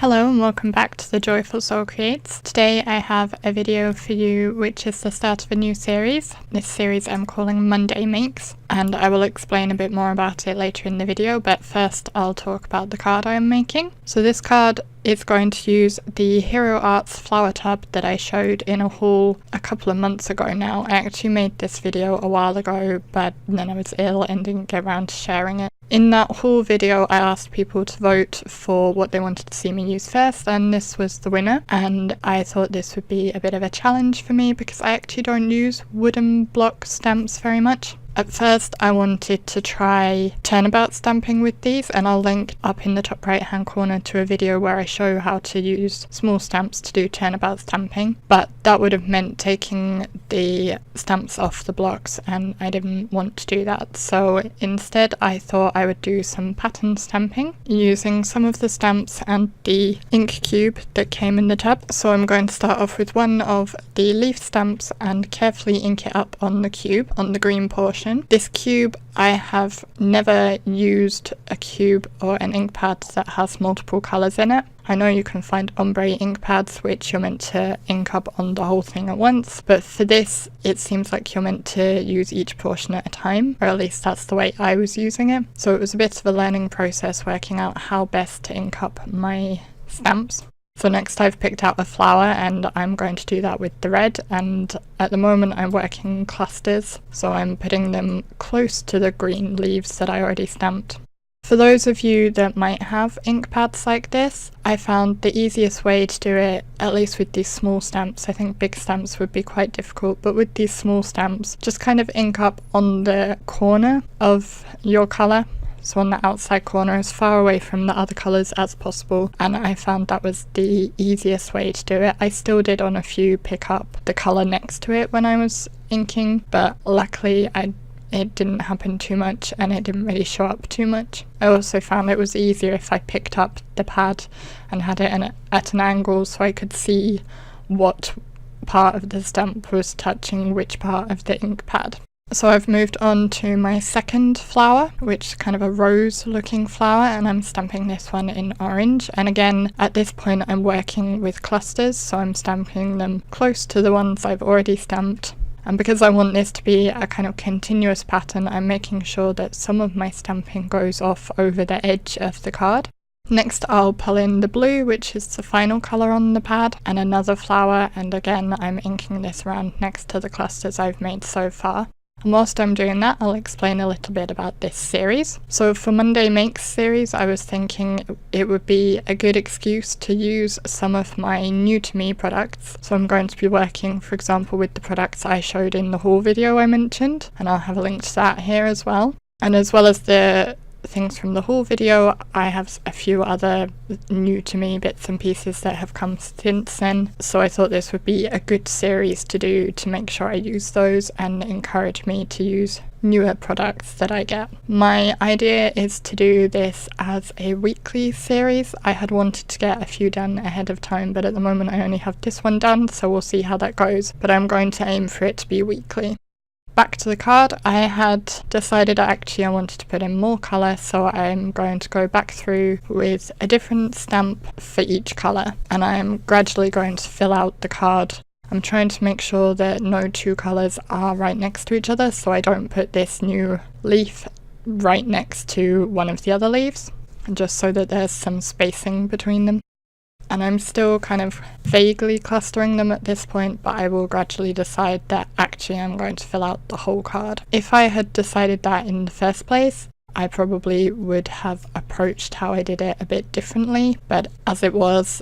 Hello and welcome back to the Joyful Soul Creates. Today I have a video for you which is the start of a new series. This series I'm calling Monday Makes, and I will explain a bit more about it later in the video, but first I'll talk about the card I am making. So this card is going to use the Hero Arts flower tub that I showed in a haul a couple of months ago now. I actually made this video a while ago, but then I was ill and didn't get around to sharing it. In that haul video, I asked people to vote for what they wanted to see me use first, and this was the winner. And I thought this would be a bit of a challenge for me because I actually don't use wooden block stamps very much. At first I wanted to try turnabout stamping with these, and I'll link up in the top right hand corner to a video where I show how to use small stamps to do turnabout stamping, but that would have meant taking the stamps off the blocks and I didn't want to do that. So instead I thought I would do some pattern stamping using some of the stamps and the ink cube that came in the tub. So I'm going to start off with one of the leaf stamps and carefully ink it up on the cube, on the green portion. This cube, I have never used a cube or an ink pad that has multiple colours in it. I know you can find ombre ink pads which you're meant to ink up on the whole thing at once, but for this it seems like you're meant to use each portion at a time, or at least that's the way I was using it. So it was a bit of a learning process working out how best to ink up my stamps. So next I've picked out a flower and I'm going to do that with the red, and at the moment I'm working in clusters, so I'm putting them close to the green leaves that I already stamped. For those of you that might have ink pads like this, I found the easiest way to do it, at least with these small stamps. I think big stamps would be quite difficult, but with these small stamps, just kind of ink up on the corner of your colour. So on the outside corner, as far away from the other colours as possible, and I found that was the easiest way to do it. I still did on a few pick up the colour next to it when I was inking, but luckily it didn't happen too much and it didn't really show up too much. I also found it was easier if I picked up the pad and had it at an angle so I could see what part of the stamp was touching which part of the ink pad. So I've moved on to my second flower, which is kind of a rose looking flower, and I'm stamping this one in orange. And again, at this point I'm working with clusters, so I'm stamping them close to the ones I've already stamped. And because I want this to be a kind of continuous pattern, I'm making sure that some of my stamping goes off over the edge of the card. Next I'll pull in the blue, which is the final colour on the pad, and another flower, and again I'm inking this around next to the clusters I've made so far. And whilst I'm doing that, I'll explain a little bit about this series. So for Monday Makes series, I was thinking it would be a good excuse to use some of my new to me products. So I'm going to be working, for example, with the products I showed in the haul video I mentioned, and I'll have a link to that here as well. And as well as the things from the haul video, I have a few other new to me bits and pieces that have come since then, so I thought this would be a good series to do to make sure I use those and encourage me to use newer products that I get. My idea is to do this as a weekly series. I had wanted to get a few done ahead of time, but at the moment I only have this one done, so we'll see how that goes, but I'm going to aim for it to be weekly. Back to the card, I had decided I wanted to put in more colour, so I'm going to go back through with a different stamp for each colour, and I'm gradually going to fill out the card. I'm trying to make sure that no two colours are right next to each other, so I don't put this new leaf right next to one of the other leaves, just so that there's some spacing between them. And I'm still kind of vaguely clustering them at this point, but I will gradually decide that actually I'm going to fill out the whole card. If I had decided that in the first place, I probably would have approached how I did it a bit differently, but as it was,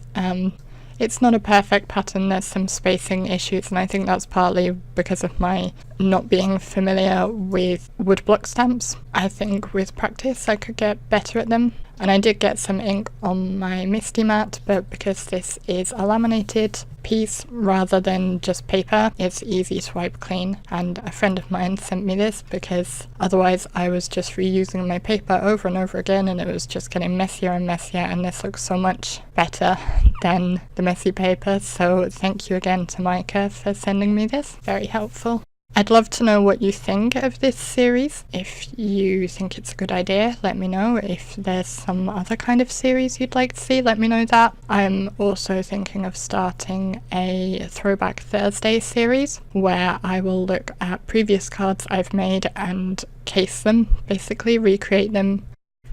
it's not a perfect pattern. There's some spacing issues, and I think that's partly because of my not being familiar with woodblock stamps. I think with practice I could get better at them. And I did get some ink on my MISTI mat, but because this is a laminated piece rather than just paper, it's easy to wipe clean. And a friend of mine sent me this because otherwise I was just reusing my paper over and over again, and it was just getting messier and messier, and this looks so much better than the messy paper. So thank you again to Micah for sending me this. Very helpful. I'd love to know what you think of this series. If you think it's a good idea, let me know. If there's some other kind of series you'd like to see, let me know that. I'm also thinking of starting a Throwback Thursday series where I will look at previous cards I've made and case them, basically recreate them,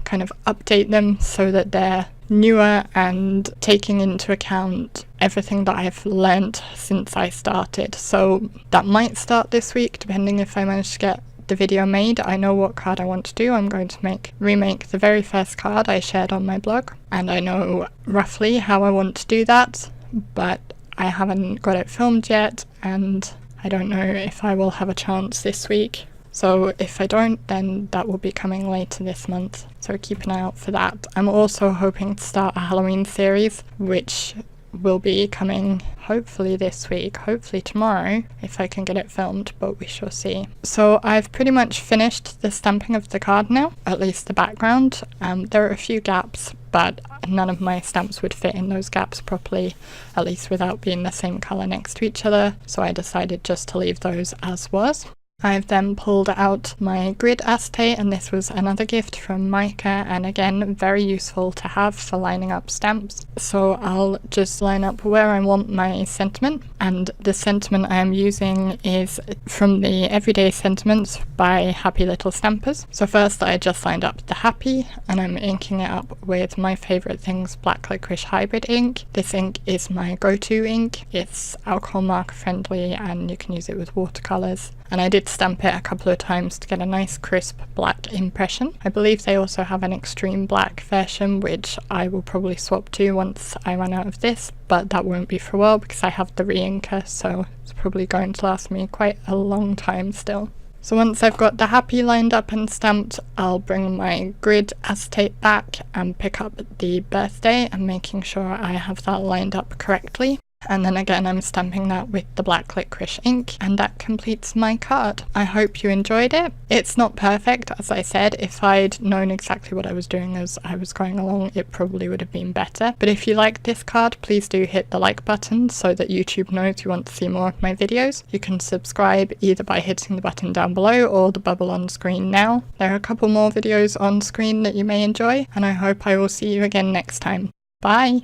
kind of update them so that they're newer and taking into account everything that I've learnt since I started. So that might start this week, depending if I manage to get the video made. I know what card I want to do. I'm going to remake the very first card I shared on my blog, and I know roughly how I want to do that, but I haven't got it filmed yet, and I don't know if I will have a chance this week. So if I don't, then that will be coming later this month, so keep an eye out for that. I'm also hoping to start a Halloween series, which will be coming hopefully this week, hopefully tomorrow, if I can get it filmed, but we shall see. So I've pretty much finished the stamping of the card now, at least the background. There are a few gaps, but none of my stamps would fit in those gaps properly, at least without being the same colour next to each other, so I decided just to leave those as was. I've then pulled out my grid acetate, and this was another gift from Micah, and again very useful to have for lining up stamps. So I'll just line up where I want my sentiment, and the sentiment I am using is from the Everyday Sentiments by Happy Little Stampers. So first I just lined up the Happy, and I'm inking it up with My Favourite Things Black Licorice Hybrid ink. This ink is my go-to ink. It's alcohol marker friendly and you can use it with watercolours. And I did stamp it a couple of times to get a nice crisp black impression. I believe they also have an extreme black version, which I will probably swap to once I run out of this, but that won't be for a while because I have the re-inker, so it's probably going to last me quite a long time still. So once I've got the Happy lined up and stamped, I'll bring my grid acetate back and pick up the birthday and making sure I have that lined up correctly. And then again I'm stamping that with the black licorice ink, and that completes my card. I hope you enjoyed it. It's not perfect, as I said. If I'd known exactly what I was doing as I was going along, it probably would have been better. But if you like this card, please do hit the like button so that YouTube knows you want to see more of my videos. You can subscribe either by hitting the button down below or the bubble on screen now. There are a couple more videos on screen that you may enjoy, and I hope I will see you again next time. Bye!